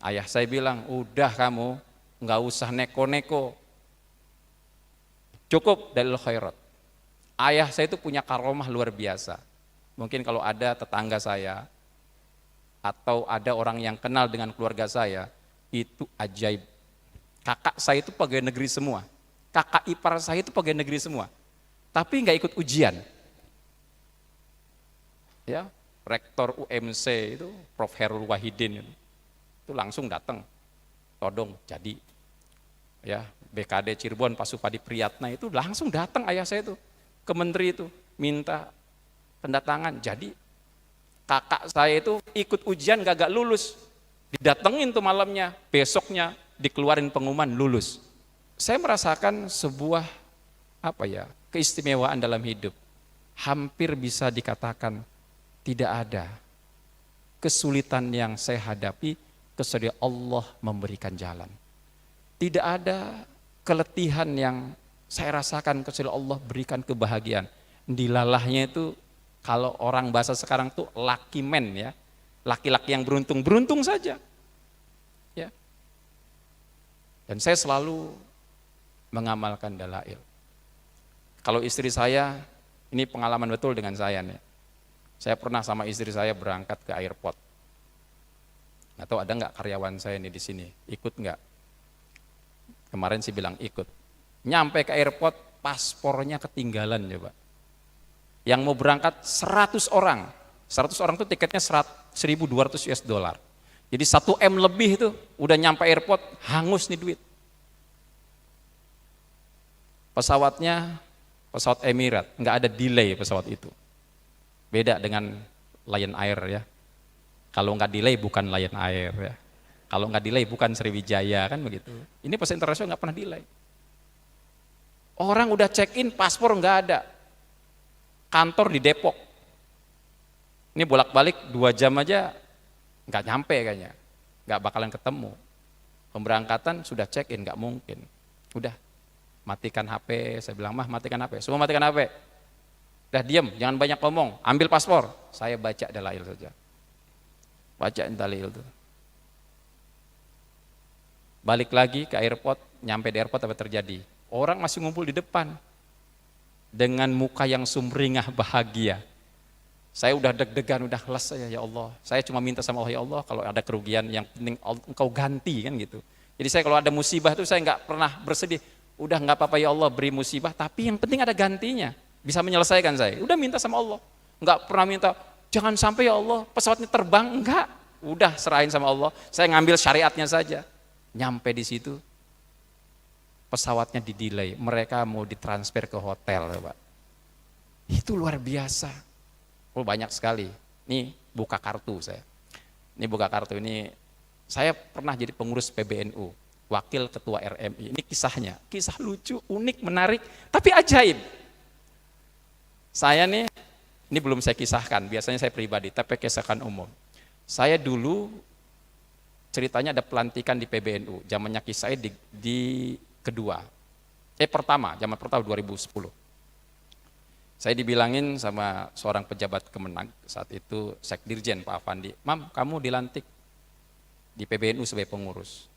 Ayah saya bilang, udah kamu nggak usah neko-neko, cukup dalil khairat. Ayah saya itu punya karomah luar biasa. Mungkin kalau ada tetangga saya atau ada orang yang kenal dengan keluarga saya, itu ajaib. Kakak saya itu pegawai negeri semua, kakak ipar saya itu pegawai negeri semua, tapi nggak ikut ujian. Ya, rektor UMC itu Prof. Herul Wahidin itu langsung datang, todong jadi. Ya, BKD Cirebon Pak Supadi Priyatna itu langsung datang ayah saya itu ke menteri itu minta tanda tangan. Jadi kakak saya itu ikut ujian gak lulus, didatengin tuh malamnya, besoknya dikeluarin pengumuman lulus. Saya merasakan sebuah keistimewaan dalam hidup. Hampir bisa dikatakan tidak ada kesulitan yang saya hadapi kecuali Allah memberikan jalan. Tidak ada keletihan yang saya rasakan kecuali Allah berikan kebahagiaan. Dilalahnya itu kalau orang bahasa sekarang tuh lucky man ya. Laki-laki yang beruntung saja. Ya. Dan saya selalu mengamalkan dalail. Kalau istri saya, ini pengalaman betul dengan saya nih. Saya pernah sama istri saya berangkat ke airport. Nggak tahu ada nggak karyawan saya nih di sini, ikut nggak? Kemarin sih bilang ikut. Nyampe ke airport, paspornya ketinggalan coba. Yang mau berangkat 100 orang. 100 orang itu tiketnya 1.200 US dollar. Jadi 1 M lebih itu udah nyampe airport, hangus nih duit. Pesawatnya pesawat Emirat, nggak ada delay pesawat itu. Beda dengan Lion Air ya. Kalau nggak delay bukan Lion Air ya. Kalau nggak delay bukan Sriwijaya kan begitu. Ini pesawat internasional nggak pernah delay. Orang udah check in, paspor nggak ada. Kantor di Depok. Ini bolak-balik 2 jam aja nggak nyampe kayaknya. Nggak bakalan ketemu. Pemberangkatan sudah check in, nggak mungkin. Udah, matikan HP. Saya bilang, mah matikan HP. Semua matikan HP. Udah diam, jangan banyak ngomong. Ambil paspor. Saya baca dalail saja. Baca dalail itu. Balik lagi ke airport, nyampe di airport apa terjadi? Orang masih ngumpul di depan. Dengan muka yang sumringah bahagia. Saya udah deg-degan, udah les saya, ya Allah. Saya cuma minta sama Allah, ya Allah, kalau ada kerugian yang penting Engkau ganti kan gitu. Jadi saya kalau ada musibah itu saya nggak pernah bersedih. Udah nggak apa-apa ya Allah beri musibah, tapi yang penting ada gantinya. Bisa menyelesaikan saya. Udah minta sama Allah. Nggak pernah minta, jangan sampai ya Allah pesawatnya terbang, enggak. Udah serahin sama Allah. Saya ngambil syariatnya saja. Nyampe di situ, pesawatnya di-delay. Mereka mau ditransfer ke hotel, Pak. Itu luar biasa. Oh, banyak sekali. Nih buka kartu saya. Ini buka kartu ini. Saya pernah jadi pengurus PBNU, wakil ketua RMI. Ini kisahnya, kisah lucu, unik, menarik, tapi ajaib. Saya nih, ini belum saya kisahkan. Biasanya saya pribadi, tapi kisahkan umum. Saya dulu ceritanya ada pelantikan di PBNU. Zamannya kisah di kedua. Zaman pertama 2010. Saya dibilangin sama seorang pejabat Kemenag saat itu, Sekdirjen Pak Afandi, Mam, kamu dilantik di PBNU sebagai pengurus.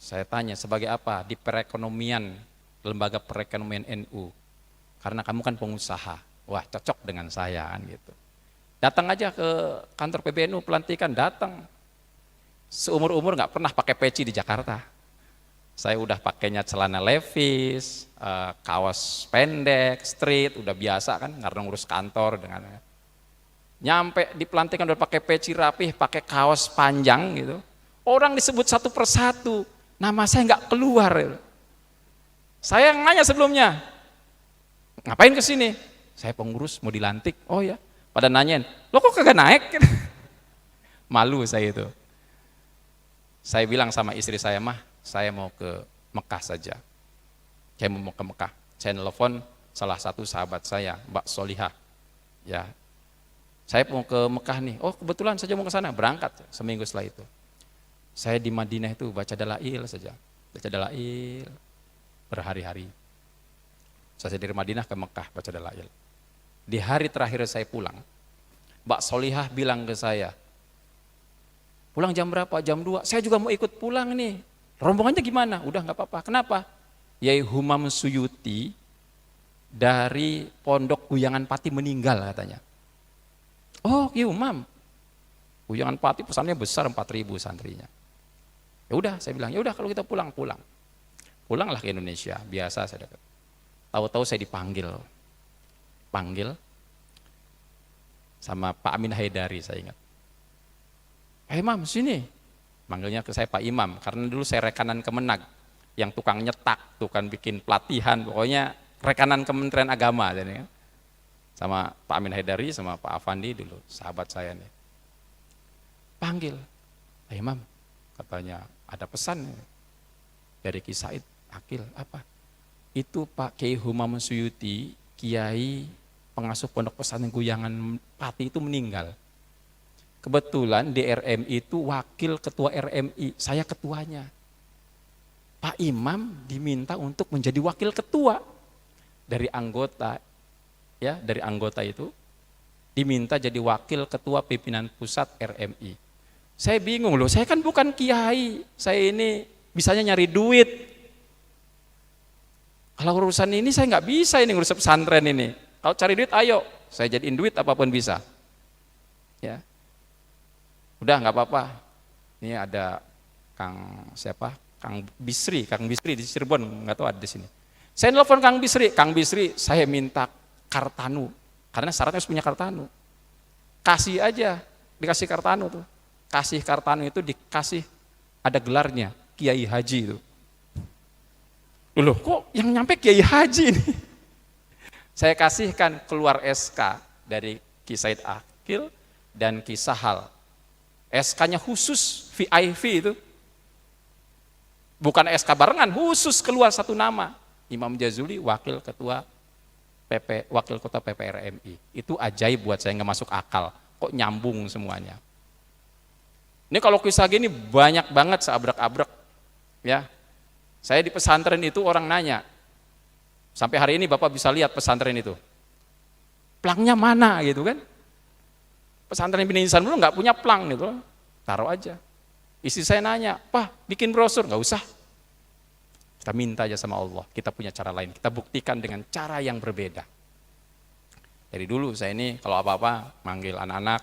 Saya tanya, sebagai apa? Di perekonomian, lembaga perekonomian NU. Karena kamu kan pengusaha. Wah, cocok dengan saya kan gitu. Datang aja ke kantor PBNU pelantikan, datang. Seumur-umur nggak pernah pakai peci di Jakarta. Saya udah pakainya celana levis, kaos pendek, street, udah biasa kan, karena ngurus kantor dengan. Nyampe di pelantikan udah pakai peci rapih, pakai kaos panjang gitu. Orang disebut satu persatu, nama saya nggak keluar. Saya yang nanya sebelumnya, ngapain kesini? Saya pengurus mau dilantik. Oh ya, pada nanyain, lo kok kagak naik? Malu saya itu. Saya bilang sama istri saya, mah, saya mau ke Mekah saja. Saya mau ke Mekah. Saya nelfon salah satu sahabat saya, Mbak Solihah. Ya, saya mau ke Mekah nih. Oh, kebetulan saja mau ke sana. Berangkat seminggu setelah itu. Saya di Madinah itu baca dalail saja. Baca dalail berhari-hari. Saya dari Madinah ke Mekah baca dalail. Di hari terakhir saya pulang, Mbak Solihah bilang ke saya, Pulang jam berapa? Jam 2. Saya juga mau ikut pulang nih. Rombongannya gimana? Udah nggak apa-apa. Kenapa? Yai Humam Suyuti dari Pondok Guyangan Pati meninggal katanya. Oh, Ki Humam. Guyangan Pati pesannya besar 4.000 santrinya. Ya udah, saya bilang, ya udah kalau kita pulang. Pulanglah ke Indonesia, biasa saya dekat. Tahu-tahu saya dipanggil sama Pak Amin Haidari, saya ingat. Pak Imam sini, manggilnya ke saya Pak Imam, karena dulu saya rekanan Kemenag, yang tukang nyetak, tukang bikin pelatihan, pokoknya rekanan Kementerian Agama, jadi, kan? Sama Pak Amin Haidari, sama Pak Afandi dulu, sahabat saya nih. Panggil, Pak Imam, katanya ada pesan dari Ki Said Akil, apa? Itu Pak Kiai Humam Suyuti, Kiai pengasuh Pondok Pesantren Guyangan Pati itu meninggal. Kebetulan di RMI itu wakil ketua RMI, saya ketuanya. Pak Imam diminta untuk menjadi wakil ketua dari anggota, ya dari anggota itu diminta jadi wakil ketua pimpinan pusat RMI. Saya bingung loh, saya kan bukan kiai, saya ini bisanya nyari duit. Kalau urusan ini saya nggak bisa ini ngurus pesantren ini. Kalau cari duit, ayo, saya jadiin duit apapun bisa. Ya, udah nggak apa-apa. Ini ada Kang Bisri di Cirebon, nggak tahu ada di sini. Saya nelfon Kang Bisri, saya minta kartanu, karena syaratnya harus punya kartanu. Kasih aja, dikasih kartanu tuh. Kasih kartanu itu dikasih ada gelarnya, Kiai Haji itu. Loh, kok yang nyampe Kiai Haji ini? Saya kasihkan keluar SK dari Ki Said Akil dan Ki Sahal. SK-nya khusus VIP itu. Bukan SK barengan, khusus keluar satu nama. Imam Jazuli wakil ketua PPRMI. Itu ajaib buat saya, nggak masuk akal. Kok nyambung semuanya. Ini kalau kisah gini banyak banget seabrek-abrek. Ya. Saya di pesantren itu orang nanya, sampai hari ini Bapak bisa lihat pesantren itu. Plangnya mana gitu kan? Pesantren Bina Insan dulu nggak punya plang gitu, taruh aja. Istri saya nanya, Pak bikin brosur, nggak usah. Kita minta aja sama Allah, kita punya cara lain, kita buktikan dengan cara yang berbeda. Dari dulu saya ini kalau apa-apa manggil anak-anak,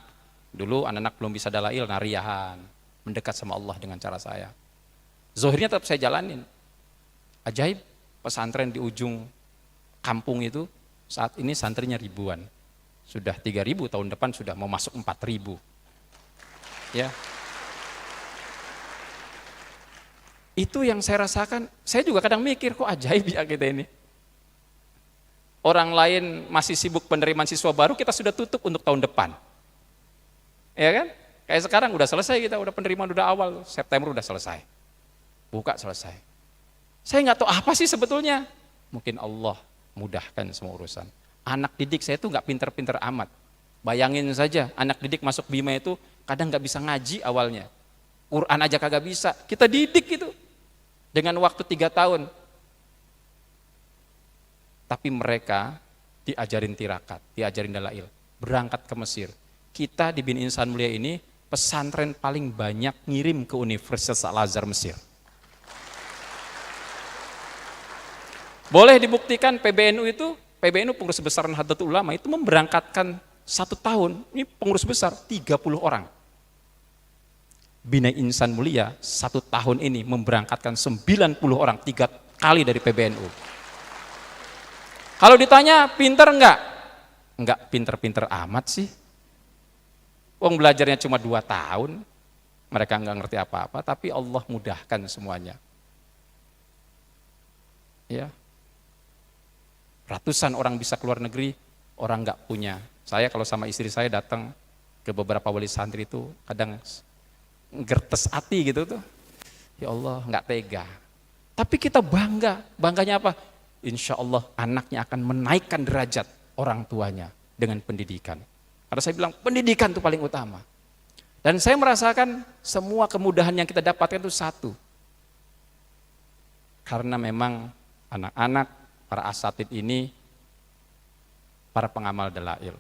dulu anak-anak belum bisa dalail, nariyahan, mendekat sama Allah dengan cara saya. Zohirnya tetap saya jalanin. Ajaib, pesantren di ujung kampung itu saat ini santrinya ribuan. Sudah 3.000, tahun depan sudah mau masuk 4.000. Ya. Itu yang saya rasakan, saya juga kadang mikir kok ajaib ya kita ini. Orang lain masih sibuk penerimaan siswa baru, kita sudah tutup untuk tahun depan. Ya kan? Kayak sekarang udah selesai kita, udah penerimaan udah awal, September udah selesai. Buka selesai. Saya nggak tahu apa sih sebetulnya. Mungkin Allah mudahkan semua urusan. Anak didik saya itu nggak pinter-pinter amat. Bayangin saja, anak didik masuk Bima itu kadang nggak bisa ngaji awalnya. Quran aja kagak bisa. Kita didik itu dengan waktu 3 tahun. Tapi mereka diajarin tirakat, diajarin dalail, berangkat ke Mesir. Kita di Bin Insan Mulia ini pesantren paling banyak ngirim ke Universitas Al-Azhar Mesir. Boleh dibuktikan PBNU pengurus besar Nahdlatul Ulama itu memberangkatkan 1 tahun, ini pengurus besar 30 orang. Bina Insan Mulia 1 tahun ini memberangkatkan 90 orang, 3 kali dari PBNU. Kalau ditanya pinter enggak? Enggak pinter-pinter amat sih. Wong belajarnya cuma 2 tahun, mereka enggak ngerti apa-apa, tapi Allah mudahkan semuanya. Ya. Ratusan orang bisa keluar negeri, orang nggak punya. Saya kalau sama istri saya datang ke beberapa wali santri itu kadang gertes hati gitu tuh. Ya Allah, nggak tega. Tapi kita bangganya apa? Insya Allah anaknya akan menaikkan derajat orang tuanya dengan pendidikan. Karena saya bilang pendidikan itu paling utama. Dan saya merasakan semua kemudahan yang kita dapatkan itu satu. Karena memang anak-anak para asatid ini, para pengamal dalail.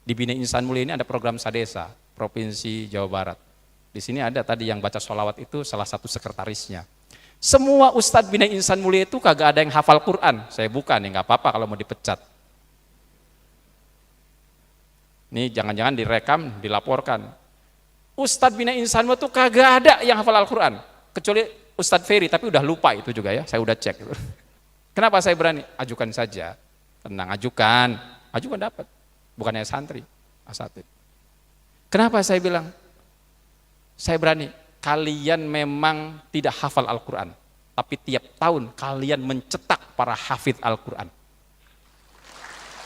Di Bina Insan Mulia ini ada program Sadesa, Provinsi Jawa Barat. Di Di sini ada tadi yang baca sholawat itu salah satu sekretarisnya. Semua Ustadz Bina Insan Mulia itu kagak ada yang hafal Quran. Saya bukan, ya nggak apa-apa kalau mau dipecat. Ini jangan-jangan direkam, dilaporkan. Ustadz Bina Insan Mulia itu kagak ada yang hafal Al-Quran. Kecuali Ustadz Ferry, tapi udah lupa itu juga ya, saya udah cek. Kenapa saya berani? Ajukan saja, tenang, ajukan dapat. Bukannya santri, asatid. Kenapa saya bilang? Saya berani. Kalian memang tidak hafal Al-Quran, tapi tiap tahun kalian mencetak para hafidh Al-Quran.